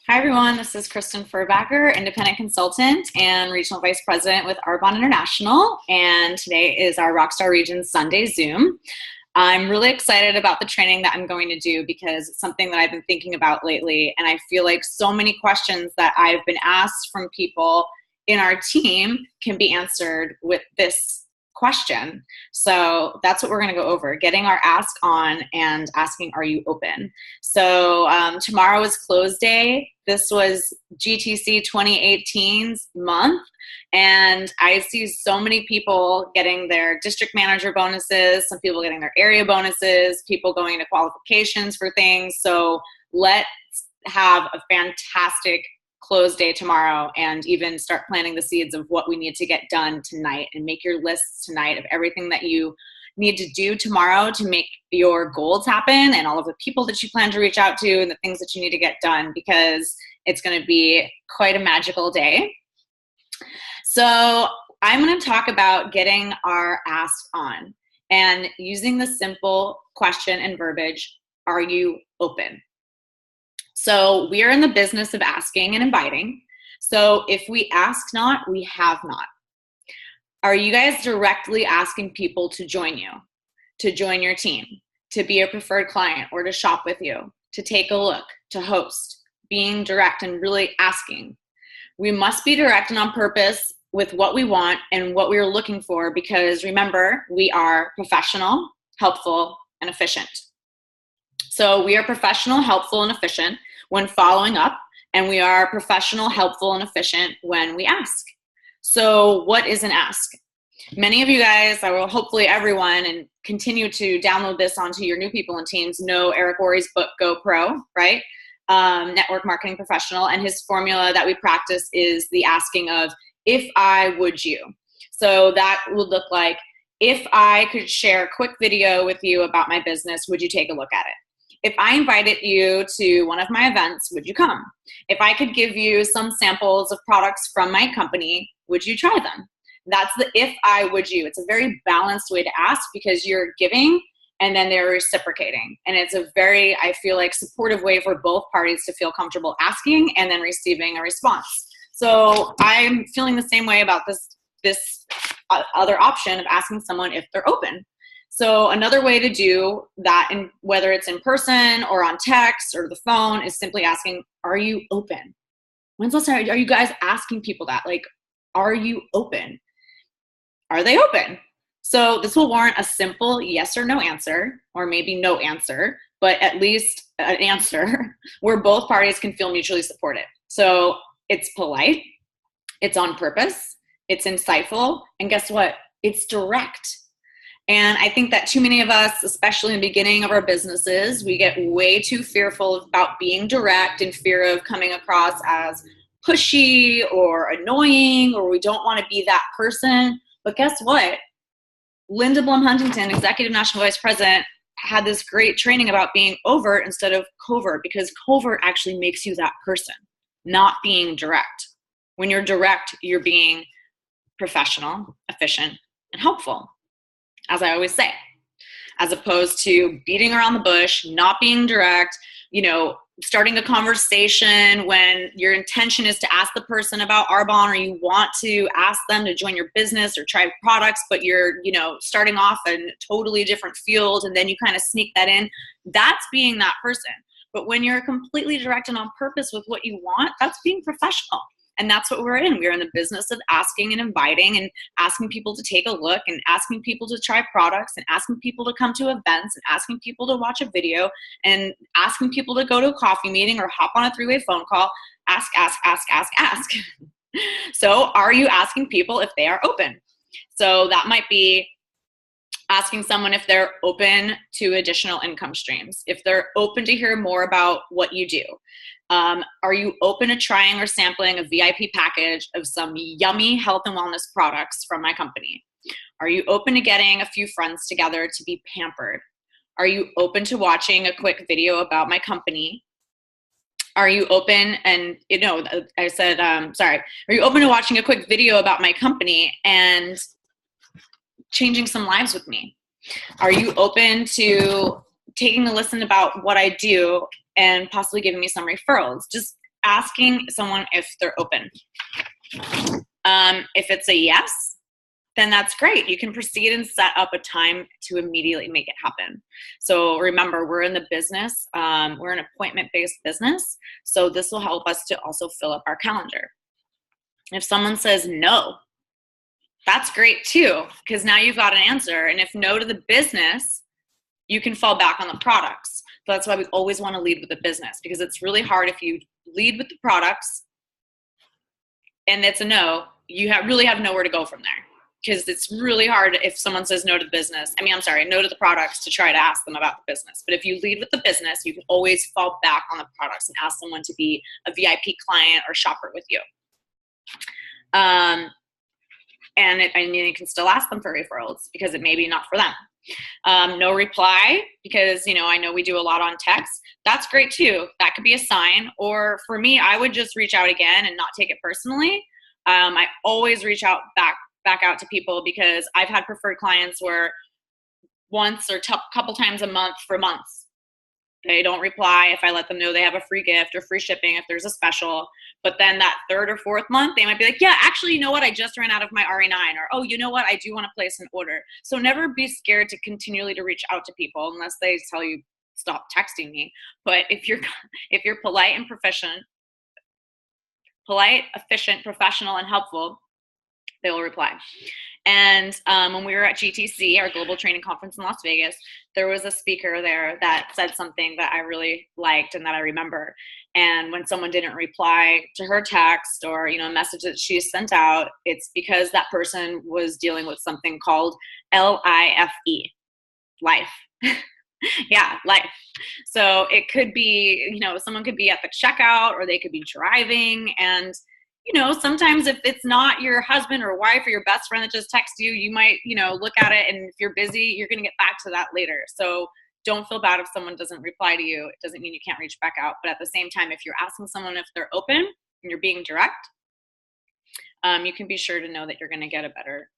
Hi, everyone. This is Kristen Furbacher, independent consultant and regional vice president with Arbonne International. And today is our Rockstar Region Sunday Zoom. I'm really excited about the training that I'm going to do because it's something that I've been thinking about lately. And I feel like so many questions that I've been asked from people in our team can be answered with this question. So that's what we're going to go over, getting our ask on and asking, are you open? So tomorrow is close day. This was GTC 2018's month, and I see so many people getting their district manager bonuses, some people getting their area bonuses, people going to qualifications for things. So let's have a fantastic close day tomorrow and even start planting the seeds of what we need to get done tonight, and make your lists tonight of everything that you need to do tomorrow to make your goals happen, and all of the people that you plan to reach out to and the things that you need to get done, because it's going to be quite a magical day. So I'm going to talk about getting our ask on and using the simple question and verbiage, are you open? So we are in the business of asking and inviting. So if we ask not, we have not. Are you guys directly asking people to join you, to join your team, to be a preferred client, or to shop with you, to take a look, to host? Being direct and really asking. We must be direct and on purpose with what we want and what we are looking for, because remember, we are professional, helpful, and efficient. So we are professional, helpful, and efficient when following up, and we are professional, helpful, and efficient when we ask. So what is an ask? Many of you guys, or hopefully everyone, and continue to download this onto your new people and teams, know Eric Worre's book, Go Pro, right? Network marketing professional, and his formula that we practice is the asking of, if I, would you? So that would look like, if I could share a quick video with you about my business, would you take a look at it? If I invited you to one of my events, would you come? If I could give you some samples of products from my company, would you try them? That's the if I, would you. It's a very balanced way to ask, because you're giving and then they're reciprocating. And it's a very, I feel like, supportive way for both parties to feel comfortable asking and then receiving a response. So I'm feeling the same way about this other option of asking someone if they're open. So another way to do that, and whether it's in person or on text or the phone, is simply asking, are you open? When's the last time are you guys asking people that? Like, are you open? Are they open? So this will warrant a simple yes or no answer, or maybe no answer, but at least an answer where both parties can feel mutually supported. So it's polite, it's on purpose, it's insightful, and guess what? It's direct. And I think that too many of us, especially in the beginning of our businesses, we get way too fearful about being direct, in fear of coming across as pushy or annoying, or we don't want to be that person. But guess what? Linda Blum Huntington, Executive National Vice President, had this great training about being overt instead of covert, because covert actually makes you that person, not being direct. When you're direct, you're being professional, efficient, and helpful, as I always say, as opposed to beating around the bush, not being direct, starting a conversation when your intention is to ask the person about Arbonne, or you want to ask them to join your business or try products, but you're, starting off in a totally different field, and then you kind of sneak that in. That's being that person. But when you're completely direct and on purpose with what you want, that's being professional. And that's what we're in. We're in the business of asking and inviting, and asking people to take a look, and asking people to try products, and asking people to come to events, and asking people to watch a video, and asking people to go to a coffee meeting or hop on a three-way phone call. Ask, ask, ask, ask, ask. So are you asking people if they are open? So that might be asking someone if they're open to additional income streams, if they're open to hear more about what you do. Are you open to trying or sampling a VIP package of some yummy health and wellness products from my company? Are you open to getting a few friends together to be pampered? Are you open to watching a quick video about my company? Are you open, and are you open to watching a quick video about my company and changing some lives with me? Are you open to taking a listen about what I do and possibly giving me some referrals? Just asking someone if they're open. If it's a yes, then that's great. You can proceed and set up a time to immediately make it happen. So remember, we're in the business. We're an appointment-based business. So this will help us to also fill up our calendar. If someone says no, that's great too, because now you've got an answer. And if no to the business, you can fall back on the products. So that's why we always want to lead with the business, because it's really hard if you lead with the products and it's a no, you really have nowhere to go from there. Because it's really hard if someone says no to the business. No to the products, to try to ask them about the business. But if you lead with the business, you can always fall back on the products and ask someone to be a VIP client or shopper with you. And you can still ask them for referrals, because it may be not for them. No reply, because I know we do a lot on text. That's great too. That could be a sign. Or for me, I would just reach out again and not take it personally. I always reach out back out to people, because I've had preferred clients where once or couple times a month for months, they don't reply if I let them know they have a free gift or free shipping if there's a special. But then that third or fourth month, they might be like, yeah, actually, you know what? I just ran out of my RE9, or, oh, you know what? I do want to place an order. So never be scared to continually to reach out to people unless they tell you, stop texting me. But if you're polite, efficient, professional, and helpful, they will reply. And when we were at GTC, our global training conference in Las Vegas, there was a speaker there that said something that I really liked and that I remember. And when someone didn't reply to her text or, a message that she sent out, it's because that person was dealing with something called LIFE, life. Yeah, life. So it could be, someone could be at the checkout, or they could be driving, and sometimes if it's not your husband or wife or your best friend that just texts you, you might, look at it, and if you're busy, you're going to get back to that later. So don't feel bad if someone doesn't reply to you. It doesn't mean you can't reach back out. But at the same time, if you're asking someone if they're open and you're being direct, you can be sure to know that you're going to get a better,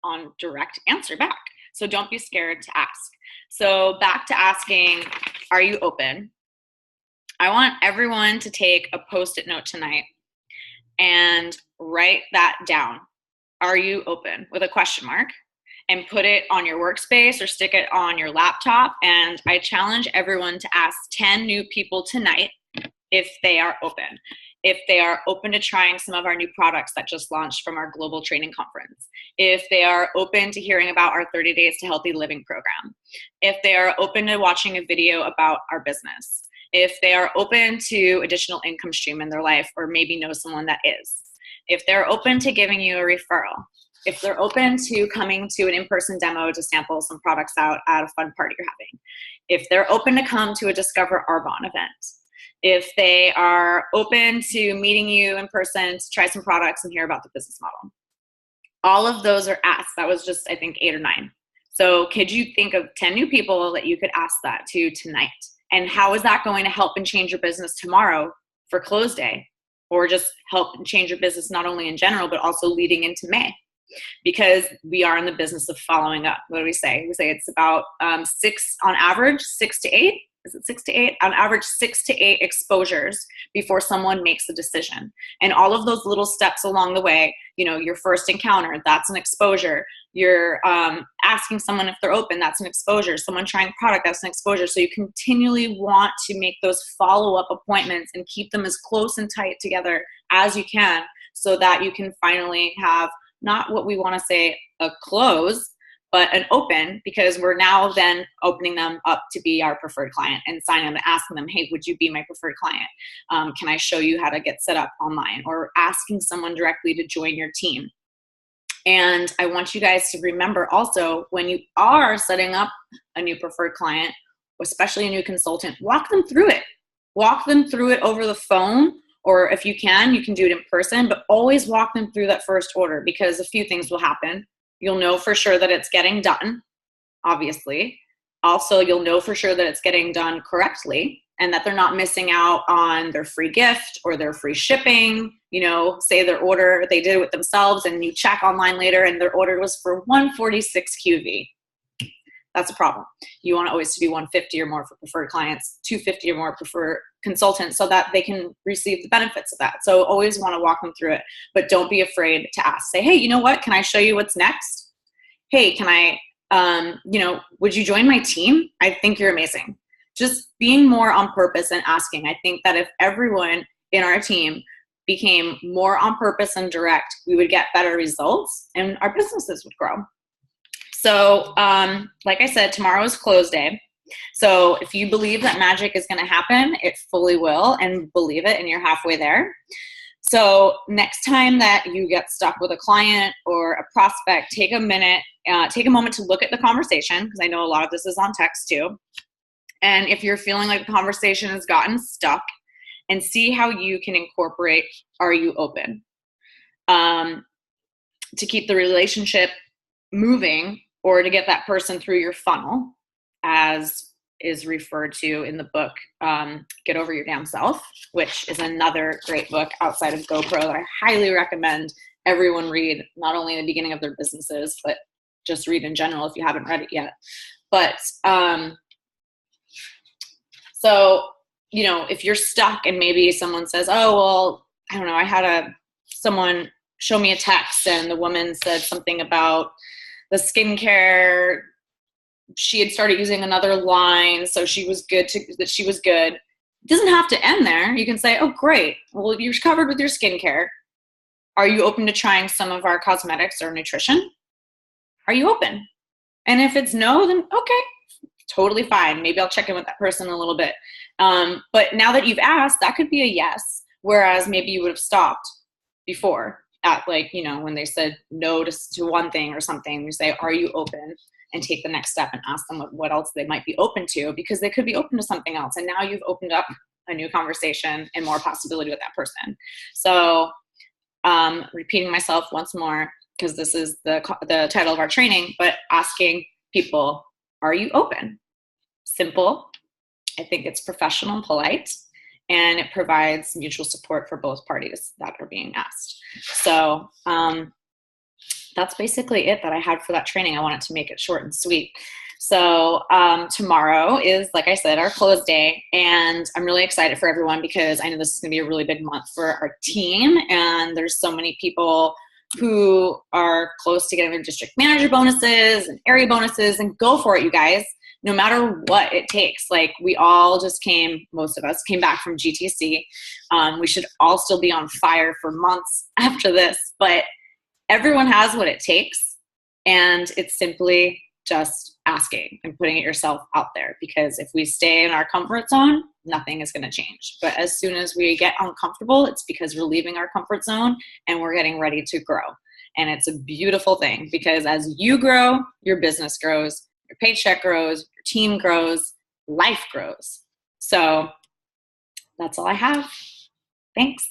on direct answer back. So don't be scared to ask. So back to asking, are you open? I want everyone to take a Post-it note tonight and write that down. Are you open? With a question mark, and put it on your workspace or stick it on your laptop. And I challenge everyone to ask 10 new people tonight if they are open. If they are open to trying some of our new products that just launched from our global training conference. If they are open to hearing about our 30 Days to Healthy Living program. If they are open to watching a video about our business. If they are open to additional income stream in their life, or maybe know someone that is. If they're open to giving you a referral. If they're open to coming to an in-person demo to sample some products out at a fun party you're having. If they're open to come to a Discover Arbonne event. If they are open to meeting you in person to try some products and hear about the business model. All of those are asked. That was just, I think, 8 or 9. So could you think of 10 new people that you could ask that to tonight? And how is that going to help and change your business tomorrow for close day? Or just help and change your business not only in general, but also leading into May? Because we are in the business of following up. What do we say? We say it's about 6 on average, 6 to 8. Is it 6 to 8? On average, 6 to 8 exposures before someone makes a decision. And all of those little steps along the way, your first encounter, that's an exposure. You're asking someone if they're open, that's an exposure. Someone trying product, that's an exposure. So you continually want to make those follow-up appointments and keep them as close and tight together as you can, so that you can finally have not what we want to say a close, but an open, because we're now then opening them up to be our preferred client and signing them and asking them, hey, would you be my preferred client? Can I show you how to get set up online? Or asking someone directly to join your team. And I want you guys to remember also, when you are setting up a new preferred client, especially a new consultant, walk them through it. Walk them through it over the phone, or if you can do it in person, but always walk them through that first order, because a few things will happen. You'll know for sure that it's getting done, obviously. Also, you'll know for sure that it's getting done correctly and that they're not missing out on their free gift or their free shipping. Say their order, they did it with themselves, and you check online later and their order was for 146 QV. That's a problem. You want to always to be 150 or more for preferred clients, 250 or more preferred consultants, so that they can receive the benefits of that. So always want to walk them through it, but don't be afraid to ask. Say, hey, you know what? Can I show you what's next? Hey, can I, would you join my team? I think you're amazing. Just being more on purpose and asking. I think that if everyone in our team became more on purpose and direct, we would get better results and our businesses would grow. So, like I said, tomorrow is close day. So if you believe that magic is going to happen, it fully will, and believe it, and you're halfway there. So next time that you get stuck with a client or a prospect, take a minute, take a moment to look at the conversation, because I know a lot of this is on text too. And if you're feeling like the conversation has gotten stuck, and see how you can incorporate, are you open? To keep the relationship moving, or to get that person through your funnel, as is referred to in the book, Get Over Your Damn Self, which is another great book outside of GoPro that I highly recommend everyone read, not only in the beginning of their businesses, but just read in general if you haven't read it yet. But so, if you're stuck and maybe someone says, oh, well, I don't know, I had someone show me a text and the woman said something about the skincare. She had started using another line, so she was good. It doesn't have to end there. You can say, oh, great. Well, you're covered with your skincare. Are you open to trying some of our cosmetics or nutrition? Are you open? And if it's no, then okay, totally fine. Maybe I'll check in with that person a little bit. But now that you've asked, that could be a yes, whereas maybe you would have stopped before at when they said no to one thing or something. You say, are you open? And take the next step and ask them what else they might be open to, because they could be open to something else. And now you've opened up a new conversation and more possibility with that person. So repeating myself once more, because this is the title of our training, but asking people, are you open? Simple. I think it's professional and polite, and it provides mutual support for both parties that are being asked. So that's basically it that I had for that training. I wanted to make it short and sweet. So tomorrow is, like I said, our close day, and I'm really excited for everyone because I know this is going to be a really big month for our team, and there's so many people who are close to getting their district manager bonuses and area bonuses, and go for it, you guys. No matter what it takes. We all most of us came back from GTC. We should all still be on fire for months after this, but everyone has what it takes, and it's simply just asking and putting it yourself out there, because if we stay in our comfort zone, nothing is going to change. But as soon as we get uncomfortable, it's because we're leaving our comfort zone and we're getting ready to grow. And it's a beautiful thing, because as you grow, your business grows, your paycheck grows, your team grows, life grows. So that's all I have. Thanks.